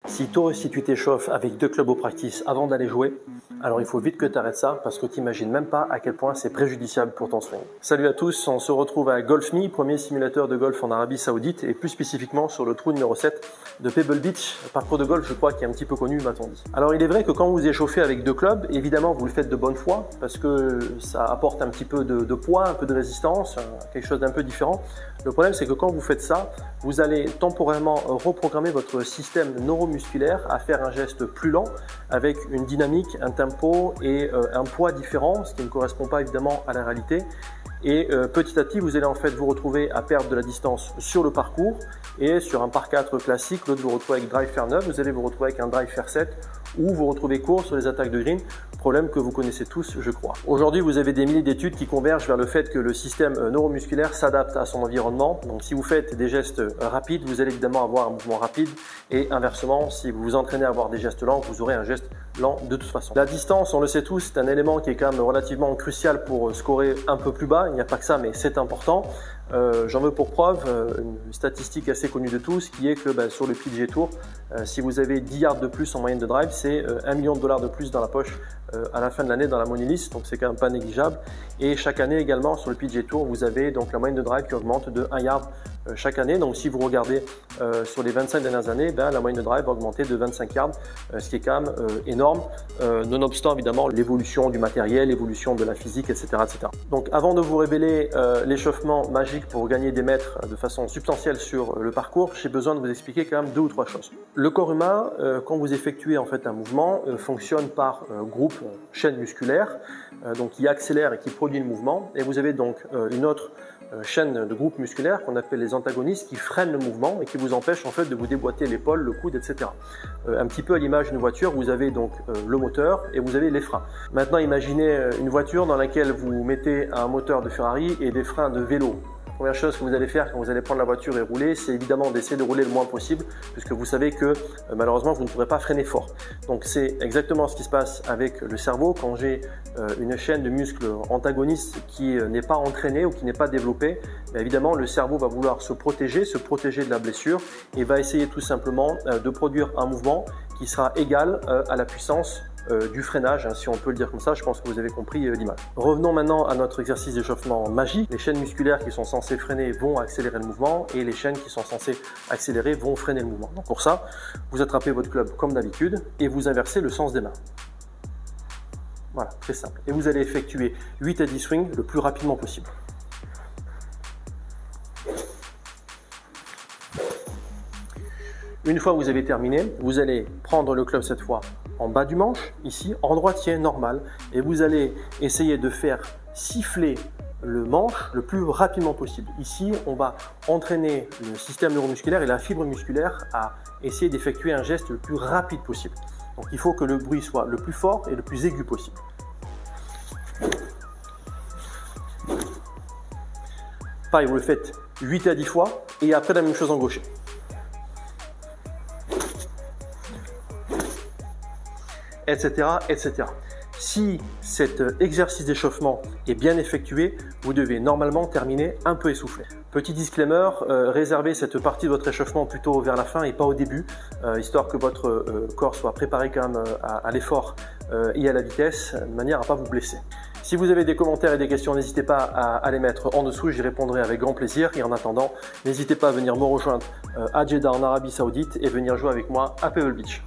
Si toi aussi tu t'échauffes avec 2 clubs au practice avant d'aller jouer, alors il faut vite que tu arrêtes ça parce que tu n'imagines même pas à quel point c'est préjudiciable pour ton swing. Salut à tous, on se retrouve à GolfMe, premier simulateur de golf en Arabie Saoudite et plus spécifiquement sur le trou numéro 7 de Pebble Beach, parcours de golf je crois qui est un petit peu connu m'a-t-on dit. Alors il est vrai que quand vous échauffez avec 2 clubs, évidemment vous le faites de bonne foi parce que ça apporte un petit peu de poids, un peu de résistance, quelque chose d'un peu différent. Le problème c'est que quand vous faites ça, vous allez temporairement reprogrammer votre système neuromusculaire à faire un geste plus lent avec une dynamique, un tempo et un poids différent, ce qui ne correspond pas évidemment à la réalité. Et petit à petit, vous allez en fait vous retrouver à perdre de la distance sur le parcours et sur un par 4 classique, l'autre vous retrouvez avec drive fair 9, vous allez vous retrouver avec un drive fair 7 ou vous retrouvez court sur les attaques de green, problème que vous connaissez tous je crois. Aujourd'hui vous avez des milliers d'études qui convergent vers le fait que le système neuromusculaire s'adapte à son environnement, donc si vous faites des gestes rapides, vous allez évidemment avoir un mouvement rapide et inversement, si vous vous entraînez à avoir des gestes lents, vous aurez un geste lent de toute façon. La distance, on le sait tous, c'est un élément qui est quand même relativement crucial pour scorer un peu plus bas, il n'y a pas que ça mais c'est important. J'en veux pour preuve une statistique assez connue de tous qui est que sur le PGA Tour, si vous avez 10 yards de plus en moyenne de drive, c'est $1 million de plus dans la poche à la fin de l'année dans la money list, donc c'est quand même pas négligeable. Et chaque année également sur le PGA Tour, vous avez donc la moyenne de drive qui augmente de 1 yard chaque année. Donc si vous regardez sur les 25 dernières années, la moyenne de drive va augmenter de 25 yards, ce qui est quand même énorme, nonobstant évidemment l'évolution du matériel, l'évolution de la physique, etc., etc. Donc avant de vous révéler l'échauffement magique pour gagner des mètres de façon substantielle sur le parcours, j'ai besoin de vous expliquer quand même 2 ou 3 choses. Le corps humain, quand vous effectuez en fait un mouvement, fonctionne par groupe chaîne musculaire, donc qui accélère et qui produit le mouvement, et vous avez donc une autre chaîne de groupe musculaire qu'on appelle les antagonistes qui freinent le mouvement et qui vous empêchent en fait de vous déboîter l'épaule, le coude, etc. Un petit peu à l'image d'une voiture, vous avez donc le moteur et vous avez les freins. Maintenant imaginez une voiture dans laquelle vous mettez un moteur de Ferrari et des freins de vélo. Première chose que vous allez faire quand vous allez prendre la voiture et rouler, c'est évidemment d'essayer de rouler le moins possible puisque vous savez que malheureusement vous ne pourrez pas freiner fort. Donc c'est exactement ce qui se passe avec le cerveau quand j'ai une chaîne de muscles antagonistes qui n'est pas entraînée ou qui n'est pas développée. Évidemment le cerveau va vouloir se protéger de la blessure et va essayer tout simplement de produire un mouvement qui sera égal à la puissance du freinage, si on peut le dire comme ça, je pense que vous avez compris l'image. Revenons maintenant à notre exercice d'échauffement magique. Les chaînes musculaires qui sont censées freiner vont accélérer le mouvement et les chaînes qui sont censées accélérer vont freiner le mouvement. Donc pour ça, vous attrapez votre club comme d'habitude et vous inversez le sens des mains. Voilà, très simple. Et vous allez effectuer 8 à 10 swings le plus rapidement possible. Une fois que vous avez terminé, vous allez prendre le club cette fois en bas du manche, ici, en droitier, normal, et vous allez essayer de faire siffler le manche le plus rapidement possible. Ici, on va entraîner le système neuromusculaire et la fibre musculaire à essayer d'effectuer un geste le plus rapide possible. Donc il faut que le bruit soit le plus fort et le plus aigu possible. Pareil, vous le faites 8 à 10 fois, et après la même chose en gaucher. Etc., etc. Si cet exercice d'échauffement est bien effectué, vous devez normalement terminer un peu essoufflé. Petit disclaimer, réservez cette partie de votre échauffement plutôt vers la fin et pas au début, histoire que votre corps soit préparé quand même à l'effort et à la vitesse, de manière à ne pas vous blesser. Si vous avez des commentaires et des questions, n'hésitez pas à les mettre en dessous, j'y répondrai avec grand plaisir. Et en attendant, n'hésitez pas à venir me rejoindre à Jeddah en Arabie Saoudite et venir jouer avec moi à Pebble Beach.